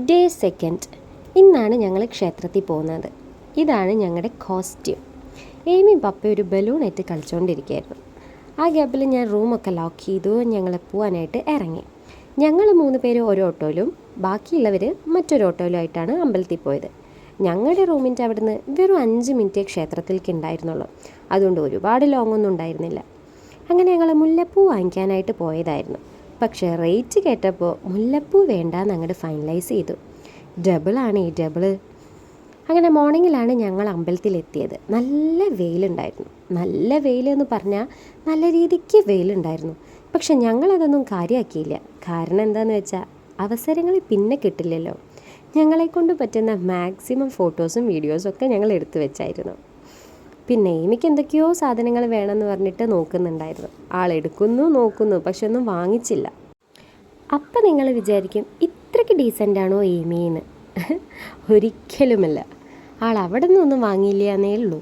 Day second. ഇന്നാണ് ഞങ്ങൾ ക്ഷേത്രത്തിൽ പോകുന്നത്. ഇതാണ് ഞങ്ങളുടെ കോസ്റ്റ്യൂം. ഏമിയും പപ്പയും ഒരു ബലൂണായിട്ട് കളിച്ചുകൊണ്ടിരിക്കുകയായിരുന്നു. ആ ഗ്യാപ്പിൽ ഞാൻ റൂമൊക്കെ ലോക്ക് ചെയ്തു. ഞങ്ങൾ പോകാനായിട്ട് ഇറങ്ങി. ഞങ്ങൾ 3 പേര് ഒരു ഓട്ടോയിലും ബാക്കിയുള്ളവർ മറ്റൊരു ഓട്ടോയിലുമായിട്ടാണ് അമ്പലത്തിൽ പോയത്. ഞങ്ങളുടെ റൂമിൻ്റെ അവിടുന്ന് വെറും 5 മിനിറ്റേ ക്ഷേത്രത്തിലേക്ക് ഉണ്ടായിരുന്നുള്ളൂ. അതുകൊണ്ട് ഒരുപാട് ലോങ്ങൊന്നും ഉണ്ടായിരുന്നില്ല. അങ്ങനെ ഞങ്ങൾ മുല്ലപ്പൂ വാങ്ങിക്കാനായിട്ട് പോയതായിരുന്നു. പക്ഷേ റേറ്റ് കേട്ടപ്പോൾ മുല്ലപ്പൂ വേണ്ടാന്ന് അങ്ങോട്ട് ഫൈനലൈസ് ചെയ്തു. ഡബിളാണ് ഈ ഡബിള്. അങ്ങനെ മോർണിംഗിലാണ് ഞങ്ങൾ അമ്പലത്തിലെത്തിയത്. നല്ല വെയിലുണ്ടായിരുന്നു. നല്ല വെയിലെന്ന് പറഞ്ഞാൽ നല്ല രീതിക്ക് വെയിലുണ്ടായിരുന്നു. പക്ഷെ ഞങ്ങളതൊന്നും കാര്യമാക്കിയില്ല. കാരണം എന്താണെന്ന് വെച്ചാൽ അവസരങ്ങൾ പിന്നെ കിട്ടില്ലല്ലോ. ഞങ്ങളെക്കൊണ്ട് പറ്റുന്ന മാക്സിമം ഫോട്ടോസും വീഡിയോസും ഒക്കെ ഞങ്ങൾ എടുത്തു വെച്ചായിരുന്നു. പിന്നെ എനിക്ക് എന്തൊക്കെയോ സാധനങ്ങൾ വേണമെന്ന് പറഞ്ഞിട്ട് നോക്കുന്നുണ്ടായിരുന്നു. ആളെടുക്കുന്നു നോക്കുന്നു, പക്ഷെ ഒന്നും വാങ്ങിച്ചില്ല. അപ്പം നിങ്ങൾ വിചാരിക്കും ഇത്രയ്ക്ക് ഡീസൻ്റാണോ ഏമിന്ന്? ഒരിക്കലുമല്ല. ആൾ അവിടെ നിന്നൊന്നും വാങ്ങിയില്ല എന്നേ ഉള്ളൂ.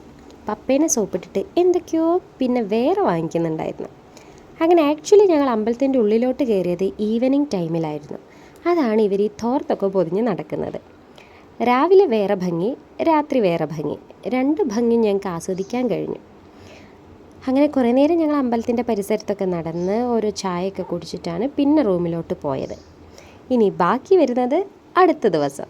പപ്പേനെ സോപ്പിട്ടിട്ട് എന്തൊക്കെയോ പിന്നെ വേറെ വാങ്ങിക്കുന്നുണ്ടായിരുന്നു. അങ്ങനെ ആക്ച്വലി ഞങ്ങൾ അമ്പലത്തിൻ്റെ ഉള്ളിലോട്ട് കയറിയത് ഈവനിങ് ടൈമിലായിരുന്നു. അതാണ് ഇവർ ഈ തോർത്തൊക്കെ പൊതിഞ്ഞ് നടക്കുന്നത്. രാവിലെ വേറെ ഭംഗി, രാത്രി വേറെ ഭംഗി. 2 ഭംഗി ഞങ്ങൾക്ക് ആസ്വദിക്കാൻ കഴിഞ്ഞു. അങ്ങനെ കുറേ നേരം ഞങ്ങൾ അമ്പലത്തിൻ്റെ പരിസരത്തൊക്കെ നടന്ന് ഓരോ ചായയൊക്കെ കുടിച്ചിട്ടാണ് പിന്നെ റൂമിലോട്ട് പോയത്. ഇനി ബാക്കി വരുന്നത് അടുത്ത ദിവസം.